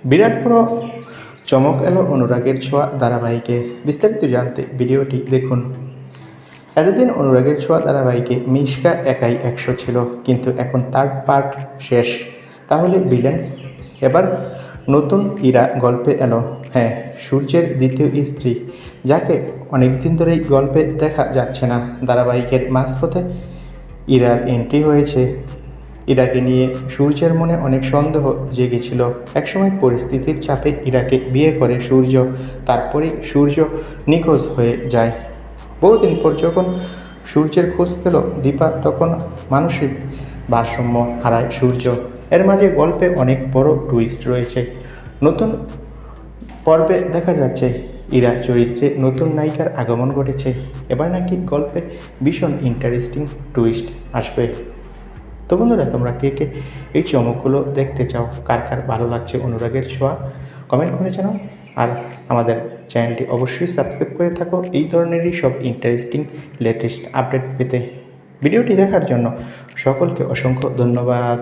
বিরাট বড় চমক এলো অনুরাগের ছোঁয়া ধারাবাহিকে। বিস্তারিত জানতে ভিডিওটি দেখুন। এতদিন অনুরাগের ছোঁয়া ধারাবাহিকে মিশকা একাই 100 ছিল, কিন্তু এখন থার্ড পার্ট শেষ। তাহলে ভিলেন এবার নতুন ইরা গল্পে এলো। হ্যাঁ, সূর্যের দ্বিতীয় স্ত্রী, যাকে অনেকদিন ধরেই গল্পে দেখা যাচ্ছে না। ধারাবাহিকের মাঝপথে ইরার এন্ট্রি হয়েছে। ইরাকে নিয়ে সূর্যের মনে অনেক সন্দেহ জেগেছিল। একসময় পরিস্থিতির চাপে ইরাকে বিয়ে করে সূর্য। তারপরেই সূর্য নিখোঁজ হয়ে যায়। বহুদিন পর যখন সূর্যের খোঁজ পেল দীপা, তখন মানসিক ভারসাম্য হারায় সূর্য। এর মাঝে গল্পে অনেক বড় টুইস্ট রয়েছে। নতুন পর্বে দেখা যাচ্ছে ইরা চরিত্রে নতুন নায়িকার আগমন ঘটেছে। এবার নাকি গল্পে ভীষণ ইন্টারেস্টিং টুইস্ট আসবে। তো বন্ধুরা, তোমরা কে কে এই চমকগুলো দেখতে চাও? কার কার ভালো লাগছে অনুরাগের ছোঁয়া? কমেন্ট করে জানাও। আর আমাদের চ্যানেলটি অবশ্যই সাবস্ক্রাইব করে থাকো এই ধরনেরই সব ইন্টারেস্টিং লেটেস্ট আপডেট পেতে। ভিডিওটি দেখার জন্য সকলকে অসংখ্য ধন্যবাদ।